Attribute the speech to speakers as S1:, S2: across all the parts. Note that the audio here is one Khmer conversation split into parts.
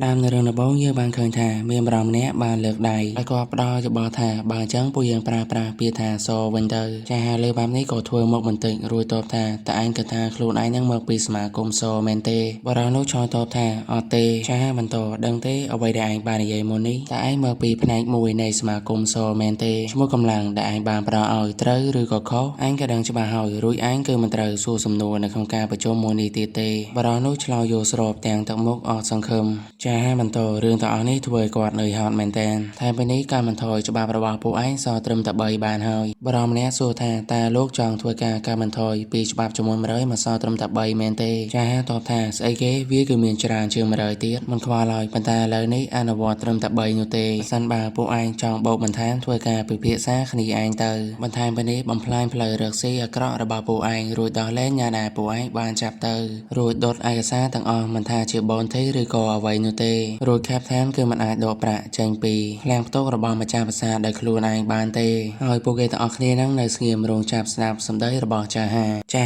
S1: ដើមនៅរឿងដំបូងយើងបានឃើញថាមានបរិសម្នាក់បានលើកដៃហើយគាត់ផ្ដល់យោបល់ថាបើអញ្ចឹងពួកយើងប្រើប្រាស់ពាក្យថាសវិញទៅចាស់លើបែបនេះក៏ធ្វើមកបន្តិចរួចតបថាតើឯងគិតថាខ្លួនឯងនឹងមកពីសមាគមសមែនទេបរិសនោះឆ្លើយតបថាអត់ទេចាស់បន្តដឹងទេអ្វីដែលឯងបាននិយាយមុននេះតើឯងមកពីផ្នែកមួយនៃសមាគមសមែនទេឈ្មោះកម្លាំងដែលឯងបានប្រោឲ្យត្រូវឬក៏ខុសឯងក៏ដឹងច្បាស់ហើយរួចឯងគឺមិនត្រូវសួរសំណួរនៅក្នុងការប្រជុំមួយនេះទៀតទេបរិសនោះឆ្លើយយកស្របទាំងទឹកមុខអត់សង្ឃឹមចាស់បន្តរឿងទាំងអស់នេះធ្វើឲ្យគាត់នឿយហត់មែនទែនថែមពីនេះការបន្ថយច្បាប់របស់ពួកឯងសល់ត្រឹមតែ3បានហើយបរិសម្នាក់សួរថាតើលោកចង់ធ្វើការបន្ថយពីច្បាប់ចំនួន100មកសល់ត្រឹមតែ3មែនទេចាស់តបថាស្អីគេវាគឺមានច្រើនជាង100ទៀតមិនខ្វល់ហើយប៉ុន្តែឥឡូវនេះអនុវត្តត្រឹមតែ3នោះទេសិនបើពួកឯងចង់បោកបន្ថែមធ្វើការពិភាក្សាគ្នាឯងទៅបន្ថែមពីនេះបំផ្លាញផ្លូវរកស៊ីអាក្រក់របស់ពួកឯងរួចដោះលែងញ៉ាដែលពួកឯងបានចាប់ទៅរួចដុតឯកសារទាំងអស់មិនថាជាបូនធីឬក៏អ្វីនោះទេរួចCaptain គឺមិនអាចដកប្រាក់ចេញពីឃ្លាំងផ្ទុករបស់ម្ចាស់ប្រាសាទដោយខ្លួនឯងបានទេហើយពួកគេទាំងអស់គ្នានឹងនៅស្ងៀមរងចាប់ស្ដាប់សម្ដីរបស់ចា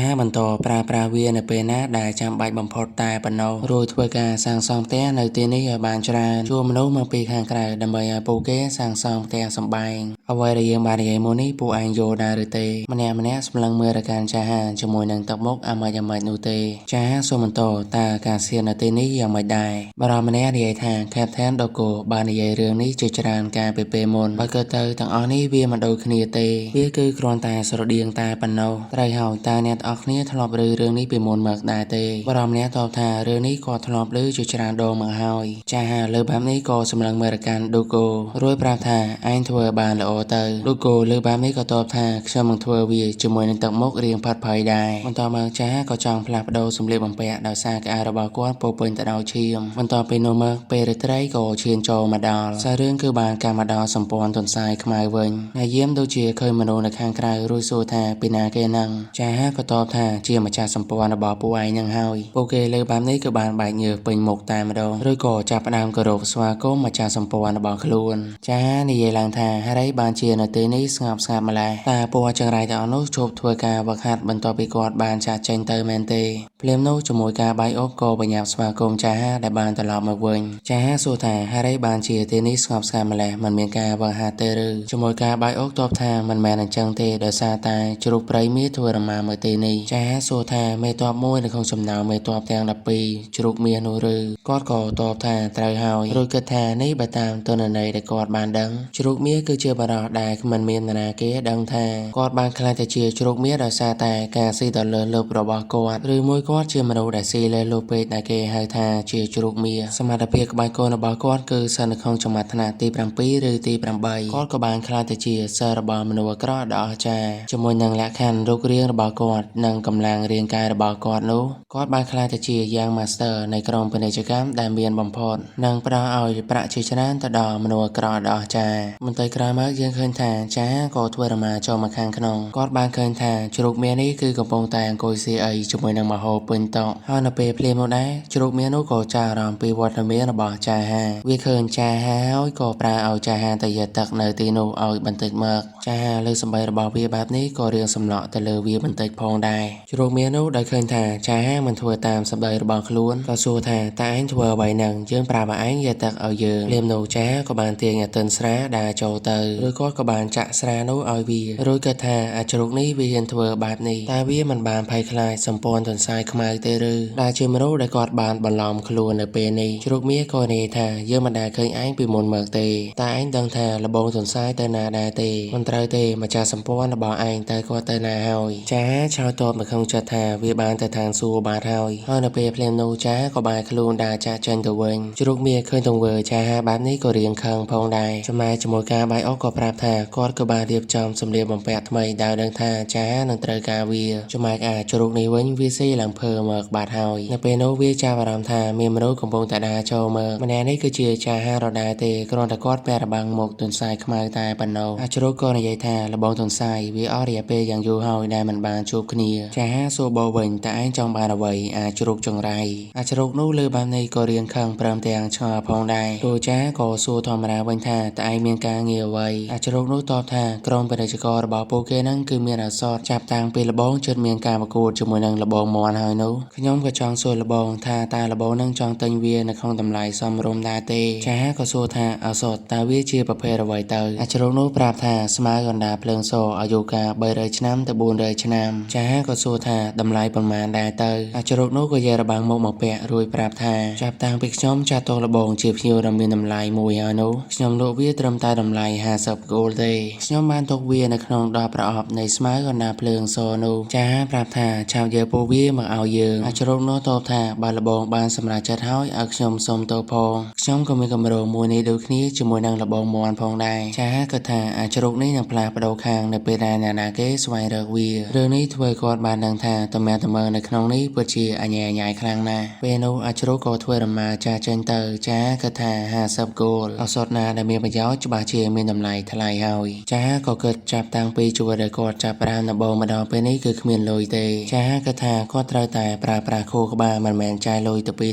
S1: ហាបន្តប្រើប្រាស់វានៅពេលណាដែលចាំបាច់បំផុតតែប៉ុណ្ណោះរួចធ្វើការសាងសង់ផ្ទះនៅទីនេះឲ្យបានច្រើនជួលមនុស្សមកពីខាងក្រៅដើម្បីឲ្យពួកគេសាងសង់ផ្ទះសម្បែងអ្វីដែលយើងបាននិយាយមុននេះពួកឯងយល់ដែរឬទេម្នាក់សម្លឹងមើលទៅកាន់ចាហាជាមួយនឹងទឹកមុខអាម៉េចនោះទេចាហាសូមបន្តតើការសៀននៅទីនេះយ៉ាងម៉េចដែរបរិម្នាក់និយាយថា Captain Doko បាននិយាយរឿងនេះជាច្រើនកាលពីពេលមុនបើក៏ទៅទាំងអស់នេះវាមិនដូចគ្នាទេវាគឺគ្រាន់តែស្រដៀងតែប៉ុណ្ណោះត្រូវហើយតើអ្នកទាំងអស់គ្នាធ្លាប់ឮរឿងនេះពីមុនមកដែរទេបរិម្នាក់តបថារឿងនេះគាត់ធ្លាប់ឮជាច្រើនដងមកហើយចាហាលើបែបនេះក៏សម្លឹងមើលទៅកាន់ Doko រួចប្រាប់ថាឯងធ្វើបានល្អទៅ Doko លើបែបនេះក៏តបថាខ្ញុំនឹងធ្វើវាជាមួយនឹងទឹកមុខរៀងផាត់ភ័យដែរបន្តមកចាហាក៏ចង់ផ្លាស់ប្ដូរសម្លៀកបំពាក់ដោយសារក្អែរបស់គាត់ពោពេញទៅដោយឈាមបន្តពីនោះមកពេលរាត្រីក៏ឈានចូលមកដល់សាររឿងគឺបានកាមកដល់សម្ព័ន្ធទន្សាយខ្មៅវិញហើយយាមដូចជាឃើញមនុស្សនៅខាងក្រៅរួចសួរថាពីណាគេហ្នឹងចាហាក៏តបថាជាម្ចាស់សម្ព័ន្ធរបស់ពួកឯងហ្នឹងហើយពួកគេលើបែបនេះគឺបានបែកញើសពេញមុខតែម្ដងឬក៏ចាប់ផ្ដើមគោរពស្វាគមន៍ម្ចាស់សម្ព័ន្ធរបស់ខ្លួនចាហានិយាយឡើងថាហេតុអីបានជានៅទីនេះស្ងប់ស្ងាត់ម្ល៉េះតែពួកចង្រៃទាំងអស់នោះជប់ធ្វើការវឹកហាត់បន្ទាប់ពីគាត់បានចាក់ចេញទៅមែនទេភ្លាមនោះជាមួយការបាយអុកក៏បញ្ញាប់ស្វាគមន៍ចាហាដែលបានត្រឡប់មកវិញចាហាសួរថាហេតុអីបានជាទីនេះស្ងប់ស្ងាត់ម្ល៉េះមិនមានការវឹកហាត់ទេឬជាមួយការបាយអុកតបថាមិនមែនអញ្ចឹងទេដោយសារតែជ្រូកព្រៃមាសធ្វើរមាមកទីនេះចាហាសួរថាមេតបមួយនៅក្នុងចំណោមមេតបទាំង12ជ្រូកមាសនោះឬគាត់ក៏តបថាត្រូវហើយរួចគិតថានេះបើតាមទិន្នន័យដែលគាត់បានដឹងជ្រូកមាសគឺជាបរិសដែលមិនមាននរណាគេដឹងថាគាត់បានខ្លាចទៅជាជ្រូកមាសដោយសារតែការស៊ីទៅលើលុបរបស់គាត់ឬមួយគាត់ជាមនុស្សដែលស៊ីលើលុបពេកដែលគេហៅថាជាជ្រូកមាសសមត្ថភាពក្បាច់គុណរបស់គាត់គឺស្ថិតនៅក្នុងចំណាត់ថ្នាក់ទី7ឬទី8គាត់ក៏បានខ្លាចទៅជាសិស្សរបស់មនុស្សអាក្រក់ដ៏អស្ចារ្យជាមួយនឹងលក្ខខណ្ឌរូបរាងរបស់គាត់និងកម្លាំងរាងកាយរបស់គាត់នោះគាត់បានខ្លាចទៅជាយ៉ាង Master នៃក្រុមពាណិជ្ជកម្មដែលមានបំផុតនិងផ្ដល់ឲ្យប្រាក់ជាច្រើនទៅដល់មនុស្សអាក្រក់ដ៏អស្ចារ្យបន្តិចក្រោយមកយើងឃើញថាចាក៏ធ្វើរមាចូលមកខាងក្នុងគាត់បានឃើញថាជ្រូកមាសនេះគឺកំពុងតែអង្គុយស៊ីអីជាមួយនឹងមហោពេញតុហើយនៅពេលភ្លាមនោះដែរជ្រូកមាសនោះក៏ចាអារម្មណ៍ពីវត្តមានរបស់ចាហាវាឃើញចាហាហើយក៏ប្រើឲ្យចាហាទៅយកទឹកនៅទីនោះឲ្យបន្តិចមកចាហាលើសម្ដីរបស់វាបែបនេះក៏រៀងសម្លក់ទៅលើវាបន្តិចផងដែរជ្រូកមាសនោះដែលឃើញថាចាហាមិនធ្វើតាមសម្ដីរបស់ខ្លួនក៏សួរថាតើឯងធ្វើអ្វីហ្នឹងយើងប្រាប់ឲ្យឯងយកទឹកឲ្យយើងភ្លាមនោះចាហាក៏បានទាញអាទិនស្រាដើរចូលទៅឬគាត់ក៏បានចាក់ស្រានោះឲ្យវារួចគិតថាអាជ្រូកនេះវាហ៊ានធ្វើបែបនេះតែវាមិនបានភ័យខ្លាចសម្ព័ន្ធទន្សាយខ្មៅទេឬដែលជាមនុស្សដែលគាត់បានបន្លំខ្លួននៅពេលនេះជ្រូកមាសក៏និយាយថាយើងមិនដែលឃើញឯងពីមុនមកទេតែឯងដឹងថាលបងទន្សាយទៅណាដែរទេមិនត្រូវទេម្ចាស់សម្ព័ន្ធរបស់ឯងតែគាត់ទៅណាហើយចាឆ្លើយតបនៅក្នុងចិត្តថាវាបានទៅឋានសួគ៌បាត់ហើយនៅពេលភ្លាមនោះចាក៏បានខ្លួនដើរចាក់ចេញទៅវិញជ្រូកមាសឃើញទង្វើចាបែបនេះក៏រៀងខឹងផងដែរចំណែកជាមួយការបាយអុកក៏ប្រាប់ថាគាត់ក៏បានរៀបចំសម្លៀកបំពាក់ថ្មីដែលដឹងថាចានឹងត្រូវការវាចំណែកជ្រូកនេះវិញវាស៊ីឡើងភើមកបាត់ហើយនៅពេលនោះវាចាប់អារម្មណ៍ថាមានមនុស្សកំពុងតែដើរចូលមកម្នាក់នេះគឺជាចាហារដែរទេគ្រាន់តែគាត់ពាក់របាំងមុខទន្សាយខ្មៅតែប៉ុណ្ណោះជ្រូកក៏និយាយថាលបងទន្សាយវាអស់រយៈពេលយ៉ាងយូរហើយដែលមិនបានជួបគ្នាចាហាសួរបោវិញតើឯងចង់បានអ្វីជ្រូកចង្រៃជ្រូកនោះលើបែបនេះក៏រៀងខឹងព្រមទាំងឆ្ងល់ផងដែរព្រោះចាក៏សួរធម្មតាវិញថាតើឯងមានការងារអ្វី អាចរោគនោះតបថាក្រុមពាណិជ្ជកររបស់ពួកគេហ្នឹងគឺមានអសតចាប់តាំងពីលបងជិតមានការប្រកួតជាមួយនឹងលបងមន់ហើយនោះខ្ញុំក៏ចង់សួរលបងថាតើលបងនឹងចង់ទិញវានៅក្នុងតម្លៃសមរម្យដែរទេចាស់ក៏សួរថាអសតតើវាជាប្រភេទអ្វីទៅអាចរោគនោះប្រាប់ថាស្មើកណ្ដាលភ្លើងសអាយុកាល300ឆ្នាំទៅ400ឆ្នាំចាស់ក៏សួរថាតម្លៃប៉ុន្មានដែរទៅអាចរោគនោះក៏យករបាំងមកពាក់រួចប្រាប់ថាចាប់តាំងពីខ្ញុំចាស់តលបងជាភ្ញៀវដ៏មានតម្លៃមួយហើយនោះខ្ញុំលក់វាត្រឹមតែតម្លៃ50 gold ទេខ្ញុំបានទុកវានៅក្នុងដបប្រអប់នៃស្មៅកណ្ដាលភ្លើងសនោះចាស់ប្រាប់ថាឆាប់យកពួកវាមកឲ្យយើងអាចរោគនោះតបថាបើលបងបានសម្រេចចិត្តហើយឲ្យខ្ញុំសុំទោសផងខ្ញុំក៏មានកម្រងមួយនេះដូចគ្នាជាមួយនឹងលបងមន់ផងដែរចាស់ក៏ថាអាចរោគនេះនឹងផ្លាស់ប្ដូរខាងនៅពេលដែលអ្នកណាគេស្វែងរកវារឿងនេះធ្វើគាត់បានដឹងថាតំណាតំមើនៅក្នុងនេះពិតជាអញ្ញាញ៉ៃខ្លាំងណាស់ពេលនោះអាចរោគក៏ធ្វើរមាចាស់ចេញទៅចាស់ក៏ថា50 gold អសតណាដែលមានប្រយោជន៍ច្បាស់ជាមានតម្លៃថ្លៃហើយចាស់ក៏គិតចាប់តាំងពីជួរដែលគាត់ចាប់ផ្ដើមដំបូងម្ដងពេលនេះគឺគ្មានលុយទេចាស់ក៏ថាគាត់ត្រូវតែប្រើប្រាស់ខួរក្បាលមិនមែនចាយលុយទៅពី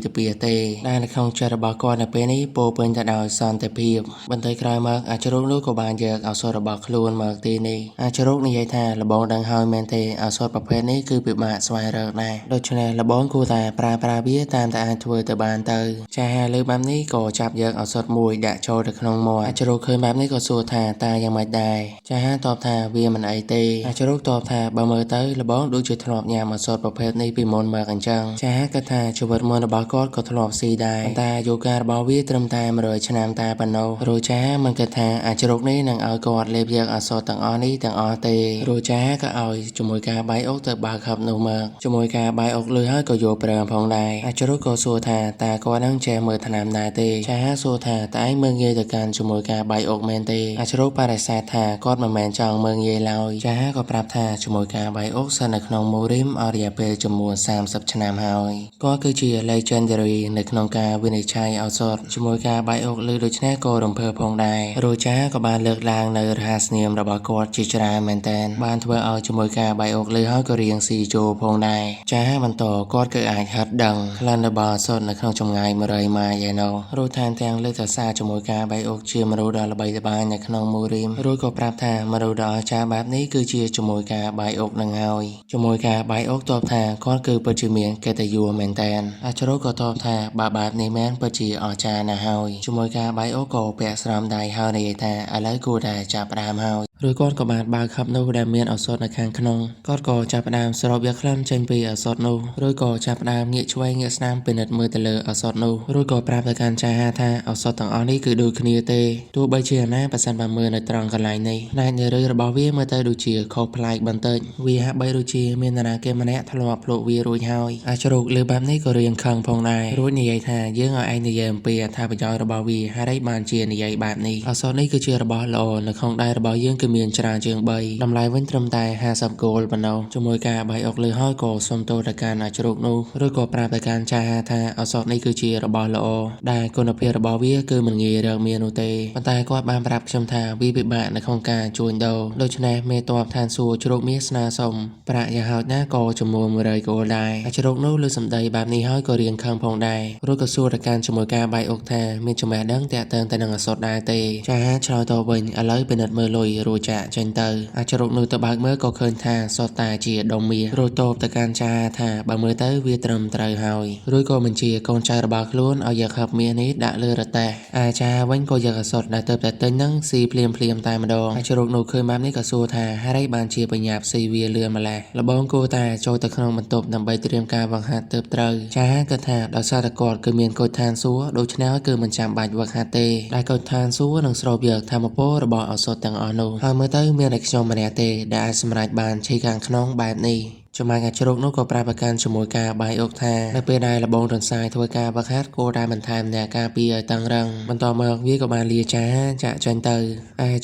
S1: ទេដែលនៅក្នុងចិត្តរបស់គាត់នៅពេលនេះពោពេញទៅដោយសន្តិភាពបន្តិចក្រោយមកអាចរោគនោះក៏បានយកអសតរបស់ខ្លួនមកទីនេះអាចរោគនិយាយថាលបងដឹងហើយមែនទេអសតប្រភេទនេះគឺពិបាកស្វែងរកដែរដូច្នេះលបងគួរតែប្រើវាតាមតែអាចធ្វើទៅបានទៅចាស់លើបែបនេះក៏ចាប់យកអសតមួយដាក់ចូលទៅក្នុងមាត់អាចរោគឃើញបែបនេះក៏សួរថាតើយ៉ាងម៉េចដែរចាស់តបថាវាមិនអីទេអាចរោគតបថាបើមើលទៅលបងដូចជាធ្លាប់ញ៉ាំអសតប្រភេទនេះពីមុនមកអញ្ចឹងចាស់គាត់ថាជីវិតមុនរបស់គាត់ក៏ធ្លាប់ស៊ីដែរតែអាយុកាលរបស់វាត្រឹមតែ100ឆ្នាំតែប៉ុណ្ណោះរួចចាស់មិនគិតថាអាចរោគនេះនឹងឲ្យគាត់លេបយកអសតទាំងអស់នេះទាំងអស់ទេរួចចាស់ក៏ឲ្យជាមួយការបាយអុកទៅបើកហឹបនោះមកជាមួយការបាយអុកលុយហើយក៏យកប្រើផងដែរអាចរោគក៏សួរថាតើគាត់នឹងចេះមើលថ្នាំដែរទេចាស់សួរថាតើឯងមើលងាយទៅកាន់ជាមួយការបាយអុកមែនទេអាចរោគបដិសេធថាគាត់មិនមែនចង់មើលងាយឡើយចាស់ក៏ប្រាប់ថាជាមួយការបាយអុកស្ថិតនៅក្នុងមូរីមអស់រយៈពេលចំនួន30ឆ្នាំហើយគាត់គឺជា legendary នៅក្នុងការវិនិច្ឆ័យឱសថជាមួយការបាយអុកឬដូច្នេះក៏រំភើបផងដែររួចចាស់ក៏បានលើកឡើងនៅរហស្សនាមរបស់គាត់ជាច្រើនមែនទែនបានធ្វើឲ្យជាមួយការបាយអុកលើហើយក៏រៀងស៊ីចូលផងដែរចាស់បន្តគាត់គឺអាចហិតដឹងក្លិនរបស់ឱសថនៅក្នុងចម្ងាយ100 ម៉ាយឯណោះរួចថែមទាំងលើកសរសើរជាមួយការបាយអុកជាមនុស្សដ៏ល្បីល្បាញនៅក្នុងមូរីមរួចក៏ប្រាប់ថាមនុស្សដ៏អស្ចារ្យបែបនេះគឺជាជាមួយការបាយអុកនឹងហើយជាមួយការបាយអុកតបថាគាត់គឺពិតជាមានកិត្តិយសមែនទែនអាចរោគក៏តបថាបើបែបនេះមែនពិតជាអស្ចារ្យណាស់ហើយជាមួយការបាយអុកក៏ពាក់ស្រោមដៃហើយនិយាយថាឥឡូវគួរតែចាប់ផ្ដើមហើយរួចគាត់ក៏បានបើកហឹបនោះដែលមានឱសថនៅខាងក្នុងគាត់ក៏ចាប់ផ្ដើមស្រូបយកក្លិនចេញពីឱសថនោះរួចក៏ចាប់ផ្ដើមងាកឆ្វេងងាកស្ដាំពិនិត្យមើលទៅលើឱសថនោះរួចក៏ប្រាប់ទៅកាន់ចាស់ថាឱសថទាំងអស់នេះគឺដូចគ្នាទេទោះបីជាណាប៉ះសិនបើមើលនៅត្រង់កន្លែងនេះផ្នែកនៃរឿងរបស់វាមើលទៅដូចជាខុសប្លែកបន្តិចវាហាក់បីដូចជាមាននរណាគេម្នាក់ធ្លាប់ភ្លក់វារួចហើយអាចរោគលើបែបនេះក៏រៀងខឹងផងដែររួចនិយាយថាយើងឲ្យឯងនិយាយអំពីអត្ថប្រយោជន៍របស់វាហេតុអីបានជានិយាយបែបនេះឱសថនេះគឺជារបស់ល្អនៅក្នុងដៃរបស់យើងគឺមានច្រើនជាង3តម្លៃវិញត្រឹមតែ50 gold ប៉ុណ្ណោះជាមួយការបាយអុកលើហើយក៏សុំទោសទៅកាន់អាចរោគនោះឬក៏ប្រាប់ទៅកាន់ចាស់ថាឱសថនេះគឺជារបស់ល្អដែលគុណភាពរបស់វាគឺមិនងាយរកមាននោះទេប៉ុន្តែគាត់បានប្រាប់ខ្ញុំថាវាពិបាកនៅក្នុងការជួញដូរដូច្នេះមេតបឋានសួគ៌ជ្រោកមាសស្នើសុំប្រាក់យ៉ាងហោចណាស់ក៏ចំនួន100 gold ដែរអាចរោគនោះលើសម្ដីបែបនេះហើយក៏រៀងខឹងផងដែររួចក៏សួរទៅកាន់ជាមួយការបាយអុកថាមានចំណេះដឹងតាក់ទងទៅនឹងឱសថដែរទេចាស់ឆ្លើយតបវិញឥឡូវពិនិត្យមើលលុយរួចចាក់ចេញទៅអាចរោគនោះទៅបើកមើលក៏ឃើញថាសុទ្ធតែជាដុំមាសរួចតបទៅកាន់ចាស់ថាបើមើលទៅវាត្រឹមត្រូវហើយរួចក៏បញ្ជាកូនចៅរបស់ខ្លួនឲ្យយកហឹបមាសនេះដាក់លើរទេះអាចារ្យវិញក៏យកឱសថដែលទៅតែទិញនឹងស៊ីភ្លាមតែម្ដងអាចរោគនោះឃើញបែបនេះក៏សួរថាហេតុអីបានជាបញ្ញាប់ស៊ីវាលឿនម្ល៉េះលបងគួរតែចូលទៅក្នុងបន្ទប់ដើម្បីត្រៀមការវឹកហាត់ទើបត្រូវចាស់គាត់ថាដោយសារតែគាត់គឺមានកូចឋានសួគ៌ដូច្នេះគឺមិនចាំបាច់វឹកហាត់ទេដែលកូចឋានសួគ៌នឹងស្រូបយកធម្មពលរបស់ឱសថទាំងអស់នោះហើយមើលទៅមានតែខ្ញុំម្នាក់ទេដែលអាចសម្រេចបានជាខាងក្នុងបែបនេះចំណែកអាចរោគនោះក៏ប្រាប់ប្រកាន់ជាមួយការបាយអុកថានៅពេលដែលលបងរនសាយធ្វើការវឹកហាត់គួរតែបន្ថែមអ្នកការពារឲ្យតឹងរឹងបន្តមកវាក៏បានលាចាចាក់ចេញទៅ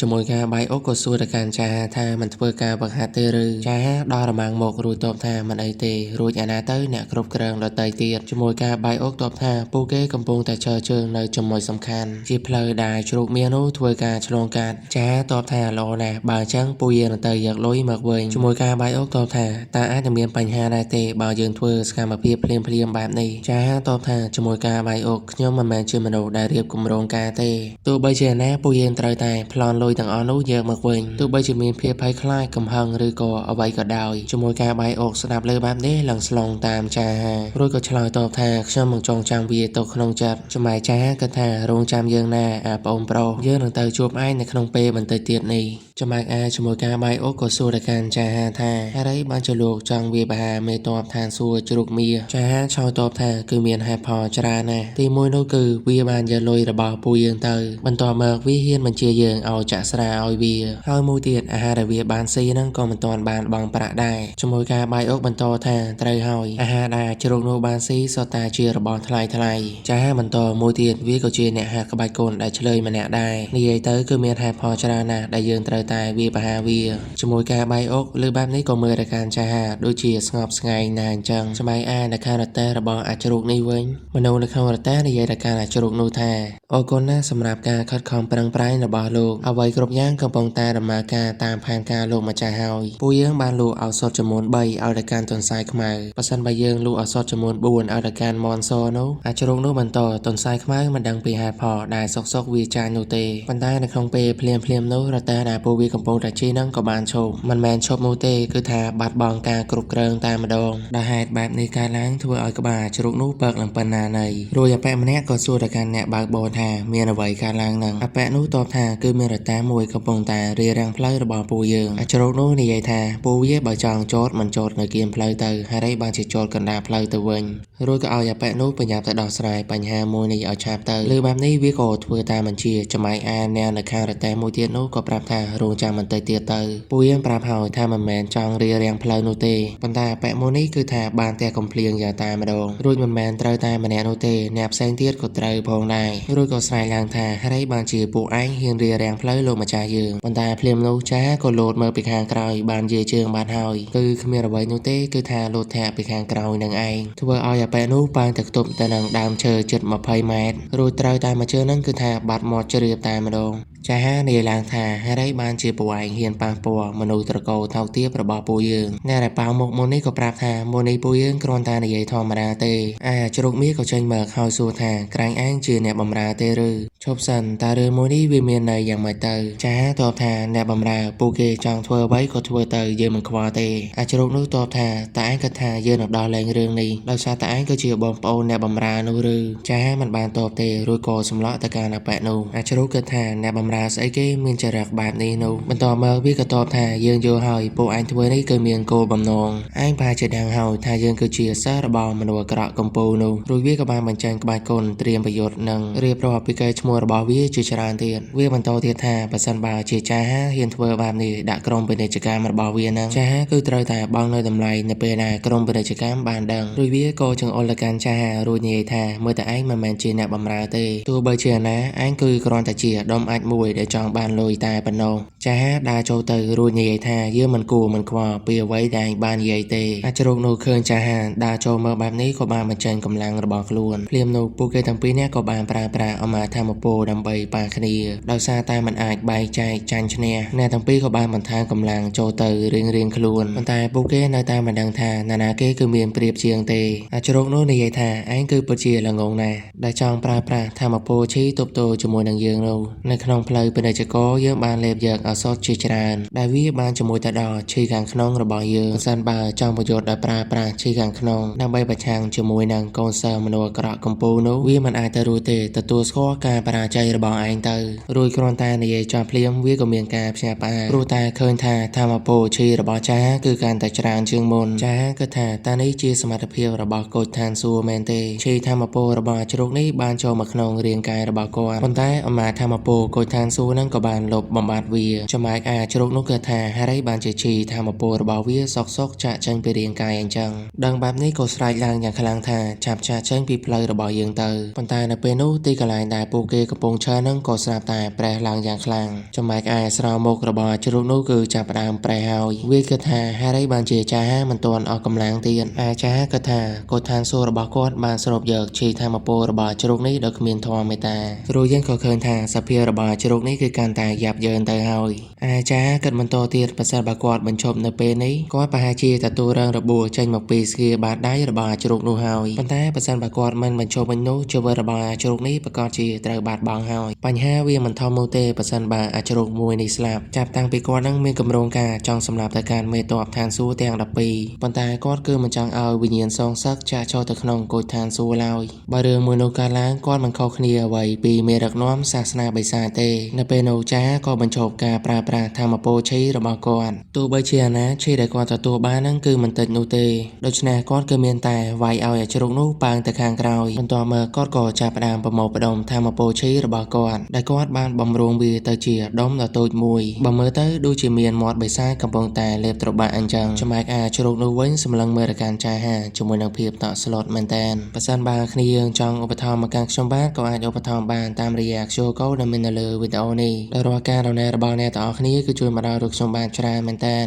S1: ជាមួយការបាយអុកក៏សួរទៅកាន់ចាថាមិនធ្វើការវឹកហាត់ទេឬចាដល់រមាំងមករួចតបថាមិនអីទេរួចអាណាទៅអ្នកគ្រប់គ្រងដតីទៀតជាមួយការបាយអុកតបថាពួកគេកំពុងតែជើងនៅចំណុចសំខាន់ជាផ្លូវដែលជ្រូកមាសនោះធ្វើការឆ្លងកាត់ចាតបថាល្អណាស់បើអញ្ចឹងពួកយើងទៅយកលុយមកវិញជាមួយការបាយអុកតបថាតើអាច จะមានបញ្ហាដែរទេបើយើងធ្វើសកម្មភាពភ្លាមៗបែបនេះចាហាតបថាជាមួយការបាយអុកខ្ញុំមិនមែនជាមនុស្សដែលរៀបគម្រោងការទេទោះបីជាណាពួកយើងត្រូវតែប្លន់លុយទាំងអស់នោះយកមកវិញទោះបីជាមានភាពភ័យខ្លាចកំហឹងឬក៏អ្វីក៏ដោយជាមួយការបាយអុកស្ដាប់លើបែបនេះឡើងស្លងតាមចាហារួចក៏ឆ្លើយតបថាខ្ញុំមិនចង់ចាំវាទៅក្នុងចិត្តចំណែកចាហាគិតថារងចាំយើងណាបងប្រុសយើងនឹងទៅជួបឯងនៅក្នុងពេលបន្តិចទៀតនេះចំណែកជាមួយការបាយអុកក៏សួរទៅកាន់ចាហាថាហេតុអីបានជាលោកចង់វាបហាមេតបឋានសួគ៌ជ្រូកមៀចាហាឆ្លើយតបថាគឺមានហេតុផលច្រើនណាស់ទីមួយនោះគឺវាបានយកលុយរបស់ពួកយើងទៅបន្ទាប់មកវាហ៊ានបញ្ជាយើងឲ្យចាក់ស្រាឲ្យវាហើយមួយទៀតអាហារដែលវាបានស៊ីហ្នឹងក៏មិនទាន់បានបង់ប្រាក់ដែរជាមួយការបាយអុកបន្តថាត្រូវហើយអាហារដែលជ្រូកនោះបានស៊ីសុទ្ធតែជារបស់ថ្លៃចាហាបន្តមួយទៀតវាក៏ជាអ្នកហាត់ក្បាច់គុនដែលឆ្លើយម្នាក់ដែរនិយាយទៅគឺមានហេតុផលច្រើនណាស់ដែលយើងត្រូវតែវាបហាវាជាមួយការបាយអុកលើបែបនេះក៏មើលទៅកាន់ចាហាដូចជាស្ងប់ស្ងាយណាស់អញ្ចឹងស្បែកនៅខាងរទេះរបស់អាជ្រូកនេះវិញមនុស្សនៅក្នុងរទេះនិយាយទៅកាន់អាជ្រូកនោះថាអរគុណណាស់សម្រាប់ការខិតខំប្រឹងប្រែងរបស់លោកអ្វីគ្រប់យ៉ាងកំពុងតែដំណើរការតាមផែនការលោកម្ចាស់ហើយពួកយើងបានលក់ឱសថចំនួន3ឲ្យទៅកាន់ទន្សាយខ្មៅបើសិនបើយើងលក់ឱសថចំនួន4ឲ្យទៅកាន់មនសនោះអាជ្រូកនោះបន្តទន្សាយខ្មៅមិនដឹងពីហេតុផលដែលសុកវាចាញ់នោះទេប៉ុន្តែនៅក្នុងពេលភ្លាមនោះរទេះដែលពួកវាកំពុងតែជិះនឹងក៏បានឈប់មិនមែនឈប់នោះទេគឺថាបាត់បង់ការគ្រប់គ្រងតែម្ដងដែលហេតុបែបនេះកើតឡើងធ្វើឲ្យក្បាលជ្រូកនោះបើកឡើងប៉ុណ្ណាណីរួចអប៉ែម្នាក់ក៏សួរទៅកាន់អ្នកបើកបរថាមានអ្វីកើតឡើងនឹងអប៉ែនោះតបថាគឺមានរទេះមួយកំពុងតែរារាំងផ្លូវរបស់ពួកយើងអាជ្រូកនោះនិយាយថាពួកវាបើចង់ចតមិនចតនៅគៀមផ្លូវទៅហើយបានជាចតកណ្ដាលផ្លូវទៅវិញរួចក៏ឲ្យអប៉ែនោះប្រញាប់ទៅដោះស្រាយបញ្ហាមួយនេះឲ្យឆាប់ទៅលើបែបនេះវាក៏ធ្វើតាមបញ្ជាចំណែកអ្នកនៅខាងរទេះមួយទៀតនោះក៏ប្រាប់ថារងចាំបន្តិចទៀតទៅពួកយើងប្រាប់ហើយថាមិនមែនចង់រារាំងផ្លូវនោះទេប៉ុន្តែអប៉ែមួយនេះគឺថាបានតែកំភ្លៀងយ៉ាងតែម្ដងរួចមិនមែនត្រូវតែម្នាក់នោះទេអ្នកផ្សេងទៀតក៏ត្រូវផងដែររួចក៏ស្រែកឡើងថាហេតុអីបានជាពួកឯងហ៊ានរារាំងផ្លូវលោកម្ចាស់យើងប៉ុន្តែភ្លាមនោះចាក៏លោតមើលពីខាងក្រោយបានយាយជើងបានហើយគឺគ្មានអ្វីនោះទេគឺថាលោតធាក់ពីខាងក្រោយនឹងឯងធ្វើឲ្យអប៉ែនោះបានទៅខ្ទប់ទៅនឹងដើមឈើជិត20ម៉ែត្ររួចត្រូវតែមួយជើងហ្នឹងគឺថាបាត់មាត់ជ្រាបតែម្ដងចាហានិយាយឡើងថាហេតុអីបានជាពួកឯងហ៊ានប៉ះពាល់មនុស្សត្រកូលថោកទាបរបស់ពួកយើងអ្នកដែលប៉ាវមុខមុននេះក៏ប្រាប់ថាមុននេះពួកយើងគ្រាន់តែនិយាយធម្មតាទេជ្រូកមាសក៏ចេញមកហើយសួរថាក្រែងឯងជាអ្នកបម្រើទេឬឈប់សិនតើរឿងមួយនេះវាមានន័យយ៉ាងម៉េចទៅចាហាតបថាអ្នកបម្រើពួកគេចង់ធ្វើអ្វីក៏ធ្វើទៅយើងមិនខ្វល់ទេជ្រូកនោះតបថាតើឯងគិតថាយើងនឹងដោះលែងរឿងនេះដោយសារតើឯងក៏ជាបងប្អូនអ្នកបម្រើនោះឬចាហាមិនបានតបទេរួចក៏សម្លក់ទៅកាន់អប៉ែនោះជ្រូកគិតថាអ្នកបម្រើស្អីគេមានចរិតបែបនេះនោះបន្ទាប់មកវាក៏តបថាយើងយល់ហើយពួកឯងធ្វើនេះគឺមានគោលបំណងឯងប្រហែលជាដឹងហើយថាយើងគឺជាសិស្សរបស់មនុស្សអាក្រក់កំពូលនោះរួចវាក៏បានបញ្ចេញក្បាច់គុនត្រៀមប្រយុទ្ធនិងរៀបរាប់ពីកេរ្តិ៍ឈ្មោះរបស់វាជាច្រើនទៀតវាបន្តទៀតថាបើសិនបើជាចាហាហ៊ានធ្វើបែបនេះដាក់ក្រុមពាណិជ្ជកម្មរបស់វានឹងចាហាគឺត្រូវតែបង់នៅតម្លៃនៅពេលដែលក្រុមពាណិជ្ជកម្មបានដឹងរួចវាក៏ចង្អុលទៅកាន់ចាហារួចនិយាយថាមើលតែឯងមិនមែនជាអ្នកបម្រើទេទោះបីជាណាឯងគឺគ្រាន់តែជាដុំអាចមួយដែលចង់បានលុយតែប៉ុណ្ណោះចាហាដើរចូលទៅរួចនិយាយថាយើងមិនគួរមិនខ្វល់ពីអ្វីដែលឯងបាននិយាយទេជ្រូកនោះឃើញចាហាដើរចូលមកបែបនេះក៏បានបញ្ចេញកម្លាំងរបស់ខ្លួនភ្លាមនោះពួកគេទាំងពីរនាក់ក៏បានប្រើប្រាស់អមាធម្មពលដើម្បីប៉ះគ្នាដោយសារតែមិនអាចបែកចែកចាញ់ឈ្នះអ្នកទាំងពីរក៏បានបន្ថែមកម្លាំងចូលទៅរៀងខ្លួនប៉ុន្តែពួកគេនៅតែមិនដឹងថាណានាគេគឺមានប្រៀបជាងទេជ្រូកនោះនិយាយថាឯងគឺពិតជាល្ងងណាស់ដែលចង់ប្រើប្រាស់ធម្មពលឈីទប់ទល់ជាមួយនឹងយើងនោះនៅក្នុងផ្លូវពាណិជ្ជករយើងបានលេបយកឱសថជាច្រើនដែលវាបានជាមួយទៅដល់ឈីខាងក្នុងរបស់យើងបើសិនបើចង់ប្រយុទ្ធដោយប្រើប្រាស់ឈីខាងក្នុងដើម្បីប្រឆាំងជាមួយនឹងកូនសិស្សមនុស្សអាក្រក់កំពូលនោះវាមិនអាចទៅរួចទេទទួលស្គាល់ការបរាជ័យរបស់ឯងទៅរួចគ្រាន់តែនិយាយចោលភ្លាមវាក៏មានការភ្ញាក់ផ្អើលព្រោះតែឃើញថាធម្មពលឈីរបស់ចាគឺកាន់តែច្រើនជាងមុនចាគិតថាតើនេះជាសមត្ថភាពរបស់កូចឋានសួគ៌មែនទេឈីធម្មពលរបស់ជ្រូកនេះបានចូលមកក្នុងរាងកាយរបស់គាត់ប៉ុន្តែអមាធម្មពលកូចឋានសួគ៌នឹងក៏បានលុបបំបាត់វាចំណែកជ្រូកនោះគិតថាហេតុអីបានជាឈីធម្មពលរបស់វាសុកចាក់ចេញពីរាងកាយអញ្ចឹងដឹងបែបនេះក៏ស្រែកឡើងយ៉ាងខ្លាំងថាចាប់ចាក់ចេញពីផ្លូវរបស់យើងទៅប៉ុន្តែនៅពេលនោះទីកន្លែងដែលពួកគេកំពុងឈរនឹងក៏ស្រាប់តែប្រេះឡើងយ៉ាងខ្លាំងចំណែកស្រោមុខរបស់ជ្រូកនោះគឺចាប់ផ្ដើមប្រេះហើយវាគិតថាហេតុអីបានជាចាហាមិនទាន់អស់កម្លាំងទៀតចាហាគិតថាកូនឋានសួគ៌របស់គាត់បានស្រូបយកឈីធម្មពលរបស់ជ្រូកនេះដោយគ្មានធម៌មេត្តាព្រោះយើងក៏ឃើញថាសភាពរបស់ ជ្រូកនេះគឺកាន់តែយ៉ាប់យ៉ឺនទៅហើយអាចារ្យគិតបន្តទៀតប្រសិនបើគាត់បញ្ឈប់នៅពេលនេះគាត់ប្រហែលជាទទួលរងរបួសចេញមកពីស្គីបាតដៃរបស់អាជ្រូកនោះហើយប៉ុន្តែប្រសិនបើគាត់មិនបញ្ឈប់វិញនោះជីវិតរបស់អាជ្រូកនេះប្រកាសជាត្រូវបាត់បង់ហើយបញ្ហាវាមិនធំនោះទេប្រសិនបើអាជ្រូកមួយនេះស្លាប់ចាប់តាំងពីគាត់នឹងមានគម្រោងការចង់សម្លាប់ទៅកាន់មេតបឋានសួគ៌ទាំង12ប៉ុន្តែគាត់គឺមិនចង់ឲ្យវិញ្ញាណសងសឹកចាក់ចូលទៅក្នុងគុជឋានសួគ៌ឡើយបើរឿងមួយនោះកើតឡើងគាត់មិនខុសគ្នាអ្វីពីមេដឹកនាំសាសនាបិសាចទេនៅពេលនោះចាក៏បញ្ឈប់ការប្រើប្រាស់ធម្មពលឈីរបស់គាត់ទោះបីជាអាណាឈីដែលគាត់ទទួលបានហ្នឹងគឺមិនតិចនោះទេដូច្នេះគាត់គឺមានតែវាយឲ្យអាជ្រូកនោះប៉ើងទៅខាងក្រោយបន្ទាប់មកគាត់ក៏ចាប់ផ្ដើមប្រមូលផ្ដុំធម្មពលឈីរបស់គាត់ដែលគាត់បានបំរុងវាទៅជាដុំដ៏តូចមួយបើមើលទៅដូចជាមានមាត់បិសាចកំពុងតែលេបត្របាក់អញ្ចឹងចំណែកអាជ្រូកនោះវិញសម្លឹងមើលទៅកាន់ចាហាជាមួយនឹងភាពតក់ស្លុតមែនតើបើសិនបើគ្នាយើងចង់ឧបត្ថម្ភមកកាន់ខ្ញុំបានក៏អាចឧបត្ថម្ភបានតាមរយៈ QR Code ដែលមាននៅលើវីដេអូនេះដោយរាល់ការដំណើររបស់អ្នកទាំងអស់គ្នាគឺជួយមកដល់រូបខ្ញុំបានច្រើនមែនតើ